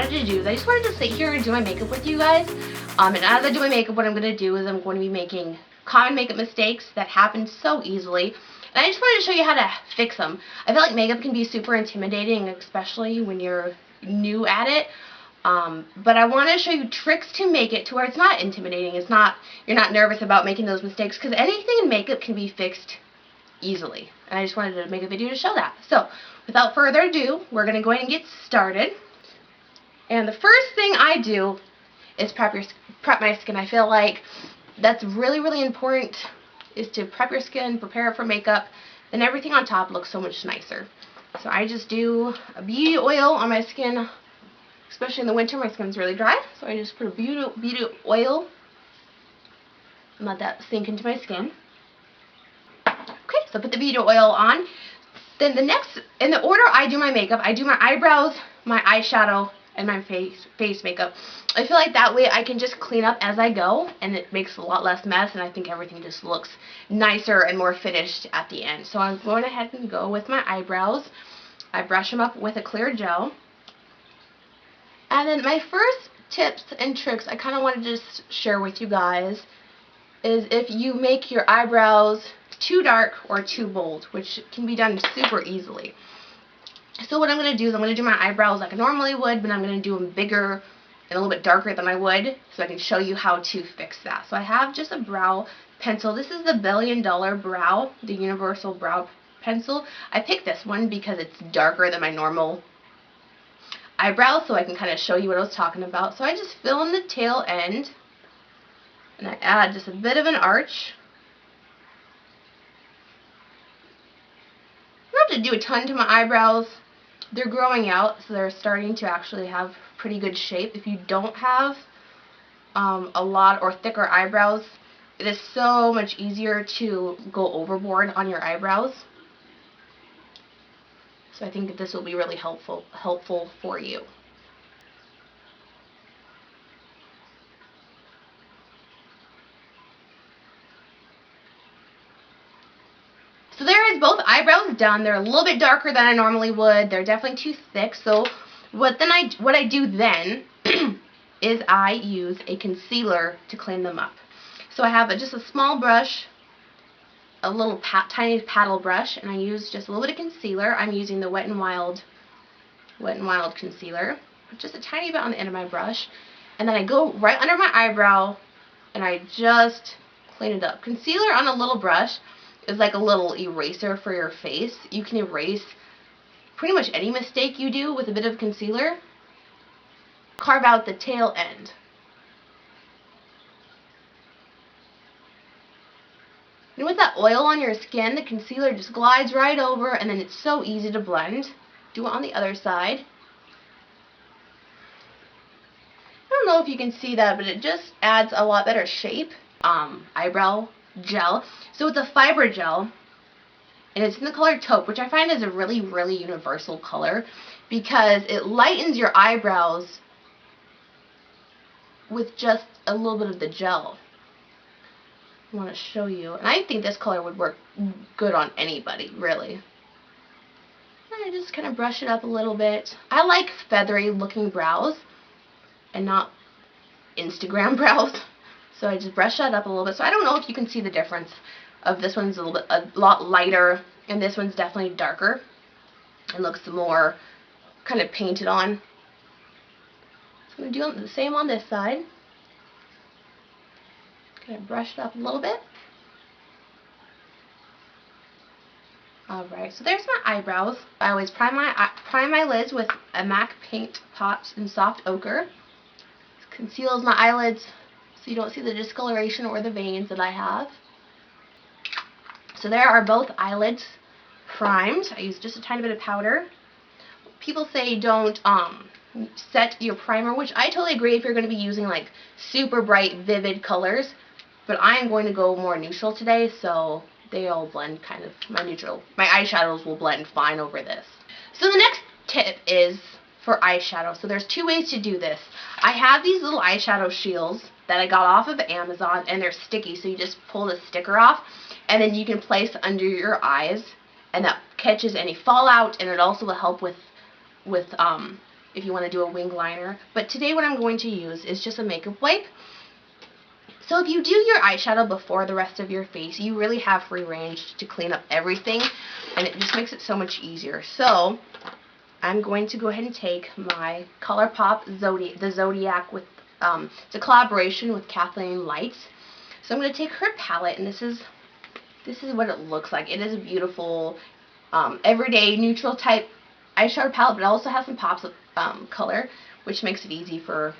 wanted to do is I just wanted to sit here and do my makeup with you guys. And as I do my makeup, what I'm going to do is I'm going to be making common makeup mistakes that happen so easily. And I just wanted to show you how to fix them. I feel like makeup can be super intimidating, especially when you're new at it. But I want to show you tricks to make it to where it's not intimidating. You're not nervous about making those mistakes, because anything in makeup can be fixed easily. And I just wanted to make a video to show that. So without further ado, we're going to go ahead and get started. And the first thing I do is prep my skin. I feel like that's really, really important, is to prep your skin, prepare it for makeup, then everything on top looks so much nicer. So I just do a beauty oil on my skin, especially in the winter. My skin's really dry, so I just put a beauty oil and let that sink into my skin. Okay, so I put the beauty oil on. Then in the order I do my makeup, I do my eyebrows, my eyeshadow, and my face makeup. I feel like that way I can just clean up as I go, and it makes a lot less mess, and I think everything just looks nicer and more finished at the end. So I'm going ahead and go with my eyebrows. I brush them up with a clear gel. And then my first tips and tricks I kind of want to just share with you guys is if you make your eyebrows too dark or too bold, which can be done super easily. So what I'm going to do is I'm going to do my eyebrows like I normally would, but I'm going to do them bigger and a little bit darker than I would, so I can show you how to fix that. So I have just a brow pencil. This is the $1 Billion Brow, the Universal Brow Pencil. I picked this one because it's darker than my normal eyebrows, so I can kind of show you what I was talking about. So I just fill in the tail end, and I add just a bit of an arch. I don't have to do a ton to my eyebrows. They're growing out, so they're starting to actually have pretty good shape. If you don't have a lot or thicker eyebrows, it is so much easier to go overboard on your eyebrows. So I think that this will be really helpful for you. So there is both eyebrows done. They're a little bit darker than I normally would. They're definitely too thick. So what I do then is I use a concealer to clean them up. So I have just a small brush, a little tiny paddle brush, and I use just a little bit of concealer. I'm using the Wet n Wild concealer, just a tiny bit on the end of my brush, and then I go right under my eyebrow and I just clean it up. Concealer on a little brush is like a little eraser for your face. You can erase pretty much any mistake you do with a bit of concealer. Carve out the tail end. And with that oil on your skin, the concealer just glides right over, and then it's so easy to blend. Do it on the other side. I don't know if you can see that, but it just adds a lot better shape. Eyebrow gel. So it's a fiber gel, and it's in the color taupe, which I find is a really, really universal color because it lightens your eyebrows with just a little bit of the gel. I want to show you, and I think this color would work good on anybody, really. And I just kind of brush it up a little bit. I like feathery looking brows and not Instagram brows. So I just brush that up a little bit. So I don't know if you can see the difference of this one's a lot lighter, and this one's definitely darker. It looks more kind of painted on. So I'm going to do the same on this side. Kind of brush it up a little bit. Alright, so there's my eyebrows. I always prime my lids with a MAC Paint Pot in Soft Ochre. This conceals my eyelids so you don't see the discoloration or the veins that I have. So there are both eyelids primed. I use just a tiny bit of powder. People say don't set your primer, which I totally agree if you're going to be using like super bright, vivid colors. But I am going to go more neutral today, so they all blend kind of my eyeshadows will blend fine over this. So the next tip is for eyeshadow. So there's two ways to do this. I have these little eyeshadow shields that I got off of Amazon, and they're sticky, so you just pull the sticker off, and then you can place under your eyes, and that catches any fallout, and it also will help with if you want to do a wing liner. But today what I'm going to use is just a makeup wipe. So if you do your eyeshadow before the rest of your face, you really have free range to clean up everything, and it just makes it so much easier. So I'm going to go ahead and take my Colourpop the Zodiac with it's a collaboration with Kathleen Lights. So I'm going to take her palette, and this is what it looks like. It is a beautiful everyday neutral type eyeshadow palette, but it also has some pops of color, which makes it easy for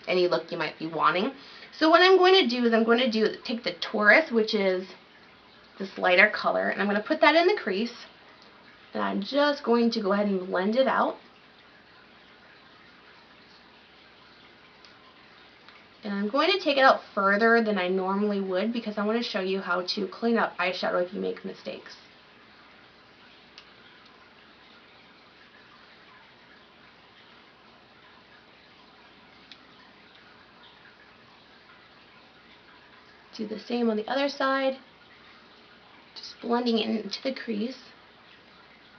any look you might be wanting. So what I'm going to do is take the Taurus, which is this lighter color, and I'm going to put that in the crease, and I'm just going to go ahead and blend it out. And I'm going to take it out further than I normally would because I want to show you how to clean up eyeshadow if you make mistakes. Do the same on the other side, just blending it into the crease.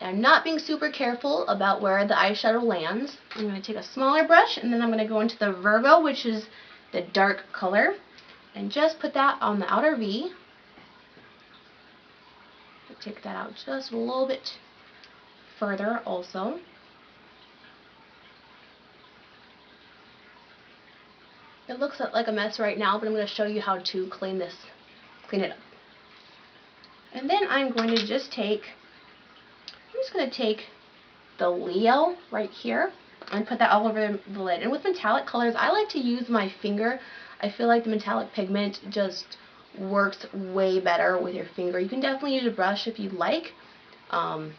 And I'm not being super careful about where the eyeshadow lands. I'm going to take a smaller brush, and then I'm going to go into the Virgo, which is the dark color, and just put that on the outer V. Take that out just a little bit further also. It looks like a mess right now, but I'm going to show you how to clean it up. And then I'm going to just take the Leo right here and put that all over the lid. And with metallic colors, I like to use my finger. I feel like the metallic pigment just works way better with your finger. You can definitely use a brush if you'd like. I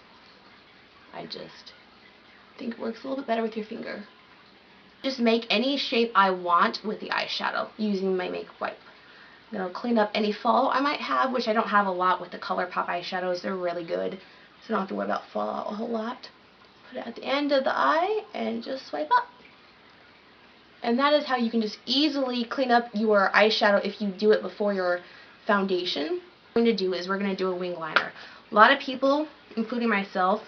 just think it works a little bit better with your finger. Just make any shape I want with the eyeshadow using my makeup wipe. I'm going to clean up any fallout I might have, which I don't have a lot with the Colourpop eyeshadows. They're really good, so I don't have to worry about fallout a whole lot. Put it at the end of the eye and just swipe up. And that is how you can just easily clean up your eyeshadow if you do it before your foundation. What we're going to do is we're going to do a wing liner. A lot of people, including myself,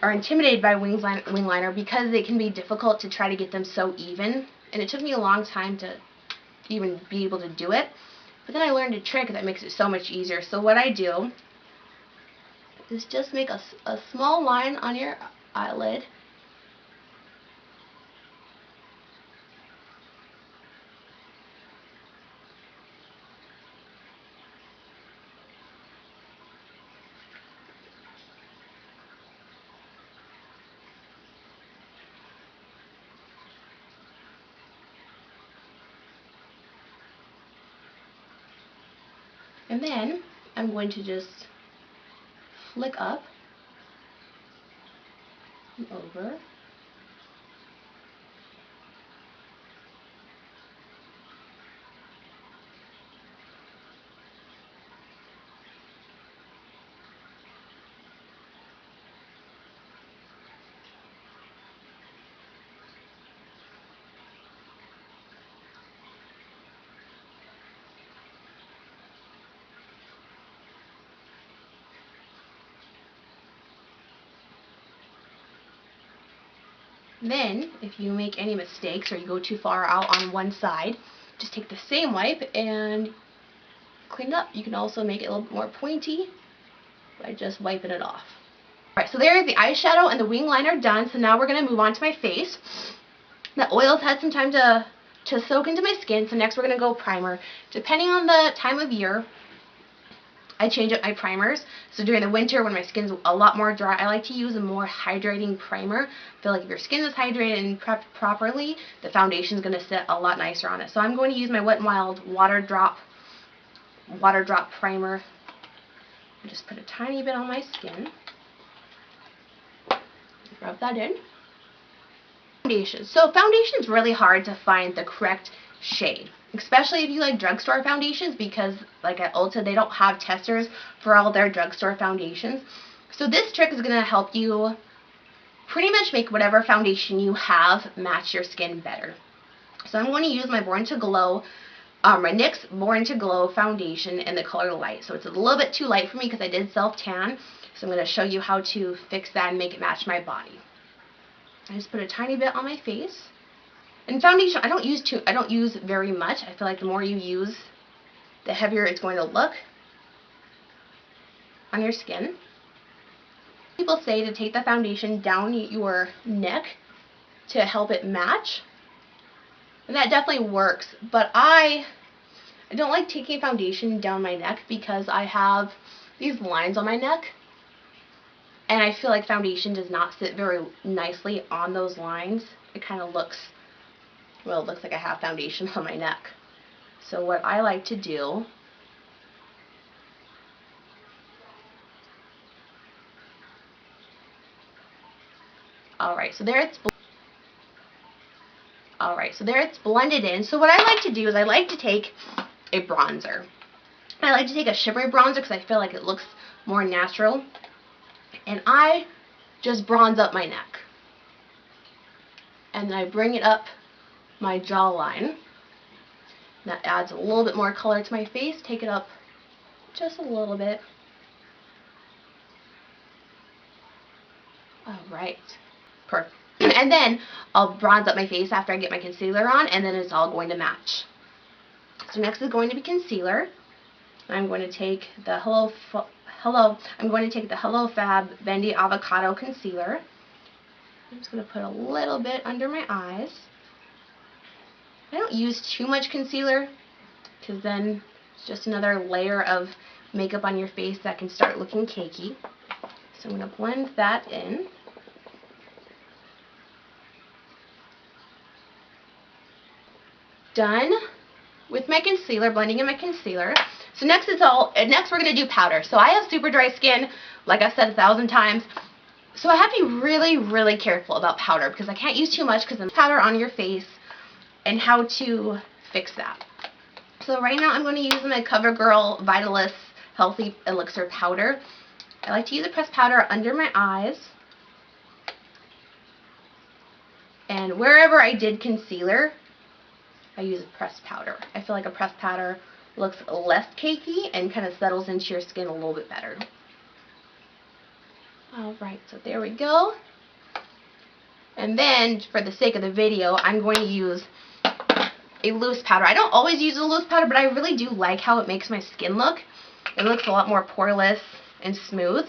are intimidated by wing liner because it can be difficult to try to get them so even, and it took me a long time to even be able to do it, but then I learned a trick that makes it so much easier. So what I do is just make a small line on your eyelid, and then I'm going to just flick up and over. Then, if you make any mistakes or you go too far out on one side, just take the same wipe and clean it up. You can also make it a little bit more pointy by just wiping it off. Alright, so there is the eyeshadow and the wing liner done. So now we're going to move on to my face. The oils had some time to soak into my skin, so next we're going to go primer. Depending on the time of year, I change up my primers. So during the winter when my skin's a lot more dry, I like to use a more hydrating primer. I feel like if your skin is hydrated and prepped properly, the foundation is going to sit a lot nicer on it. So I'm going to use my Wet n Wild water drop primer. And just put a tiny bit on my skin. Rub that in. Foundation. So foundation is really hard to find the correct shade, especially if you like drugstore foundations, because like at Ulta they don't have testers for all their drugstore foundations. So this trick is going to help you pretty much make whatever foundation you have match your skin better. So I'm going to use my my NYX Born to Glow foundation in the color Light. So it's a little bit too light for me because I did self tan. So I'm going to show you how to fix that and make it match my body. I just put a tiny bit on my face. And foundation, I don't use very much. I feel like the more you use, the heavier it's going to look on your skin. People say to take the foundation down your neck to help it match. And that definitely works, but I don't like taking foundation down my neck because I have these lines on my neck. And I feel like foundation does not sit very nicely on those lines. It kind of looks, well, it looks like I have foundation on my neck. So what I like to do so there it's blended in. So what I like to do is I like to take a bronzer. I like to take a shimmery bronzer because I feel like it looks more natural. And I just bronze up my neck. And then I bring it up my jawline. That adds a little bit more color to my face. Take it up just a little bit. Alright. Perfect. And then I'll bronze up my face after I get my concealer on, and then it's all going to match. So next is going to be concealer. I'm going to take the Hello Fab Bendy Avocado Concealer. I'm just going to put a little bit under my eyes. I don't use too much concealer because then it's just another layer of makeup on your face that can start looking cakey. So I'm going to blend that in. Done with my concealer, blending in my concealer. So next we're going to do powder. So I have super dry skin, like I've said 1,000 times. So I have to be really, really careful about powder because I can't use too much because there's powder on your face and how to fix that. So right now I'm going to use my CoverGirl Vitalist Healthy Elixir Powder. I like to use a pressed powder under my eyes. And wherever I did concealer, I use a pressed powder. I feel like a pressed powder looks less cakey and kind of settles into your skin a little bit better. Alright, so there we go. And then, for the sake of the video, I'm going to use a loose powder. I don't always use a loose powder, but I really do like how it makes my skin look. It looks a lot more poreless and smooth.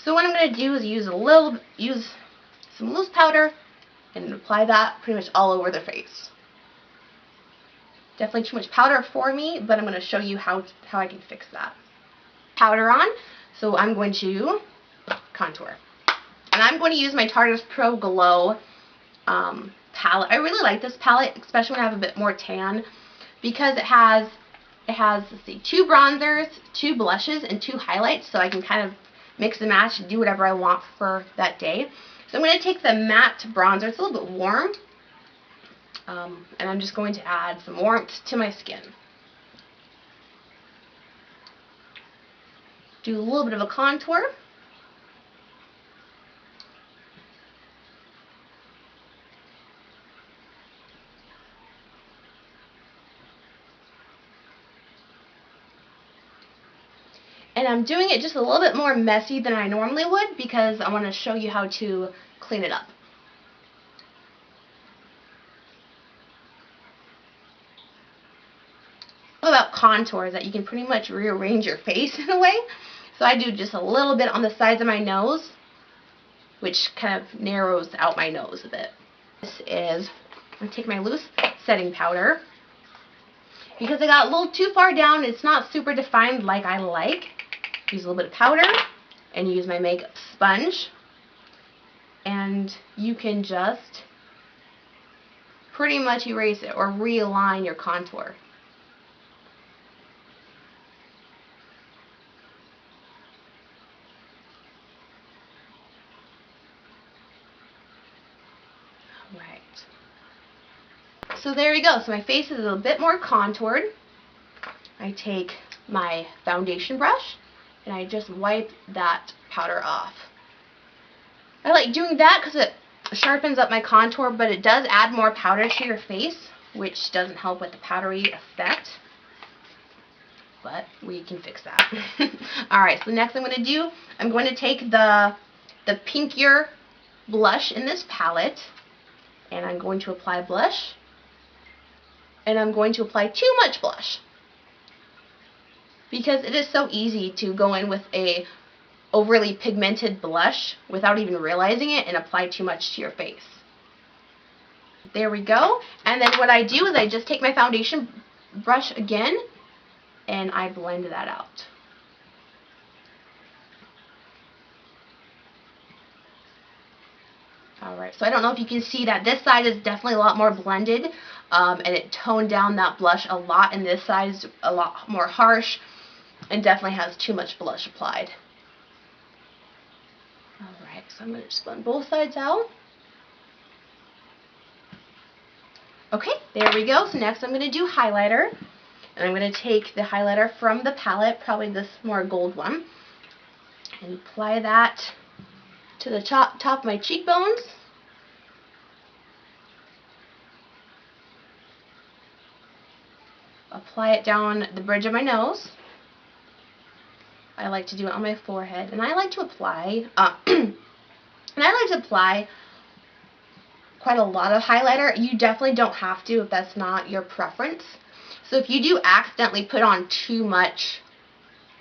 So what I'm going to do is use some loose powder and apply that pretty much all over the face. Definitely too much powder for me, but I'm going to show you how I can fix that. Powder on, so I'm going to contour. And I'm going to use my Tarte Tarteist Pro Glow palette. I really like this palette, especially when I have a bit more tan, because it has let's see, 2 bronzers, 2 blushes, and 2 highlights, so I can kind of mix and match and do whatever I want for that day. So I'm going to take the matte bronzer. It's a little bit warm. And I'm just going to add some warmth to my skin. Do a little bit of a contour. And I'm doing it just a little bit more messy than I normally would because I want to show you how to clean it up. About contour is that you can pretty much rearrange your face in a way. So I do just a little bit on the sides of my nose, which kind of narrows out my nose a bit. This is, I'm going to take my loose setting powder. Because I got a little too far down, it's not super defined like I like. Use a little bit of powder and use my makeup sponge. And you can just pretty much erase it or realign your contour. So there you go. So my face is a bit more contoured. I take my foundation brush and I just wipe that powder off. I like doing that because it sharpens up my contour, but it does add more powder to your face, which doesn't help with the powdery effect. But we can fix that. Alright, so next I'm going to do, I'm going to take the pinkier blush in this palette, and I'm going to apply blush, and I'm going to apply too much blush because it is so easy to go in with a overly pigmented blush without even realizing it and apply too much to your face. There we go. And then what I do is I just take my foundation brush again and I blend that out. Alright, so I don't know if you can see that this side is definitely a lot more blended, and it toned down that blush a lot, and this side is a lot more harsh and definitely has too much blush applied. Alright, so I'm going to just blend both sides out. Okay, there we go. So next I'm going to do highlighter, and I'm going to take the highlighter from the palette, probably this more gold one, and apply that to the top of my cheekbones. Apply it down the bridge of my nose. I like to do it on my forehead, and I like to apply quite a lot of highlighter. You definitely don't have to if that's not your preference. So if you do accidentally put on too much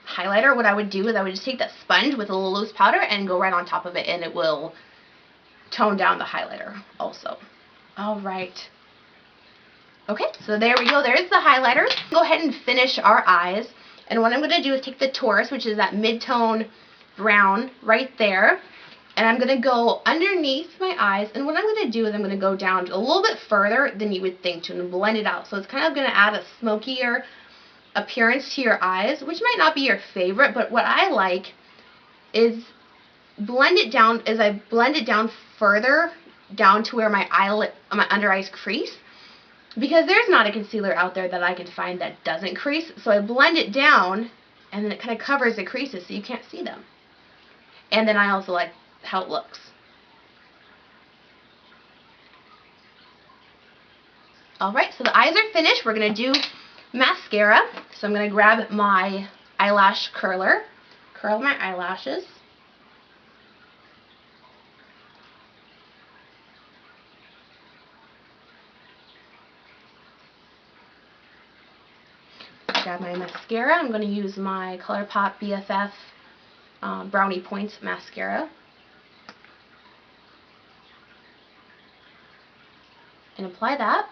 highlighter, what I would do is I would just take that sponge with a little loose powder and go right on top of it, and it will tone down the highlighter also. Alright. Okay, so there we go. There's the highlighter. Go ahead and finish our eyes. And what I'm going to do is take the Taurus, which is that mid-tone brown right there, and I'm going to go underneath my eyes. And what I'm going to do is I'm going to go down a little bit further than you would think to and blend it out. So it's kind of going to add a smokier appearance to your eyes, which might not be your favorite, but what I like is blend it down as I blend it down further down to where my eyelid, my under eyes crease, because there's not a concealer out there that I can find that doesn't crease. So I blend it down and then it kind of covers the creases so you can't see them. And then I also like how it looks. Alright, so the eyes are finished. We're going to do mascara. So I'm going to grab my eyelash curler, curl my eyelashes. Grab my mascara. I'm going to use my Colourpop BFF Brownie Points mascara. And apply that.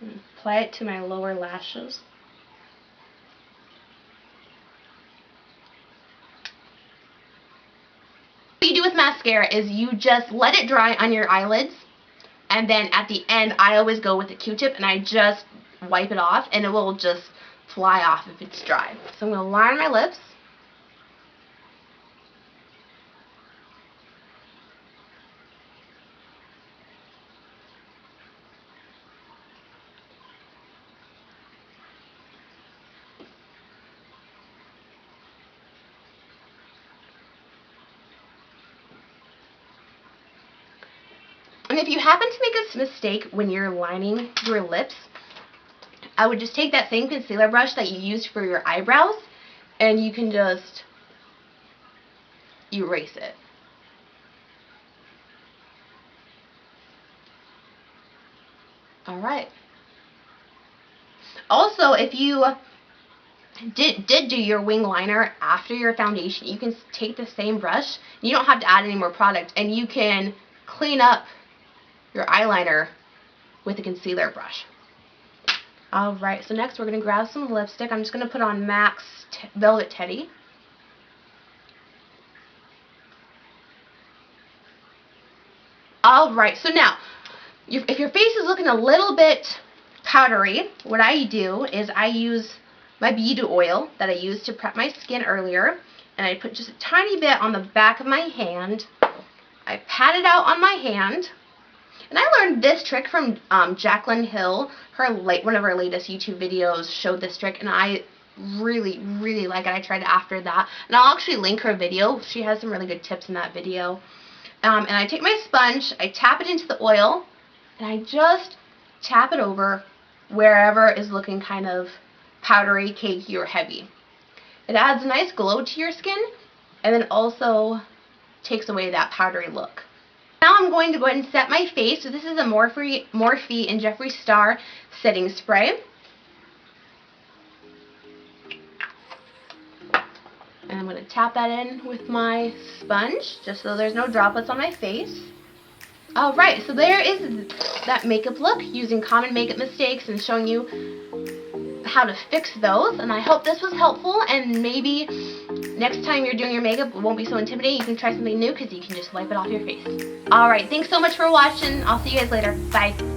And apply it to my lower lashes. What you do with mascara is you just let it dry on your eyelids, and then at the end I always go with a Q-tip and I just wipe it off, and it will just fly off if it's dry. So I'm going to line my lips. And if you happen to make a mistake when you're lining your lips, I would just take that same concealer brush that you used for your eyebrows, and you can just erase it. Alright. Also, if you did do your wing liner after your foundation, you can take the same brush. You don't have to add any more product, and you can clean up your eyeliner with a concealer brush. Alright, so next we're going to grab some lipstick. I'm just going to put on MAC's Velvet Teddy. Alright, so now, if your face is looking a little bit powdery, what I do is I use my bead oil that I used to prep my skin earlier, and I put just a tiny bit on the back of my hand. I pat it out on my hand. And I learned this trick from Jaclyn Hill. One of her latest YouTube videos showed this trick, and I really, really like it. I tried it after that. And I'll actually link her video. She has some really good tips in that video. And I take my sponge, I tap it into the oil, and I just tap it over wherever is looking kind of powdery, cakey, or heavy. It adds a nice glow to your skin, and then also takes away that powdery look. Now I'm going to go ahead and set my face. So this is a Morphe and Jeffree Star setting spray. And I'm going to tap that in with my sponge, just so there's no droplets on my face. Alright, so there is that makeup look, using common makeup mistakes and showing you how to fix those. And I hope this was helpful, and maybe next time you're doing your makeup, it won't be so intimidating. You can try something new because you can just wipe it off your face. Alright, thanks so much for watching. I'll see you guys later. Bye.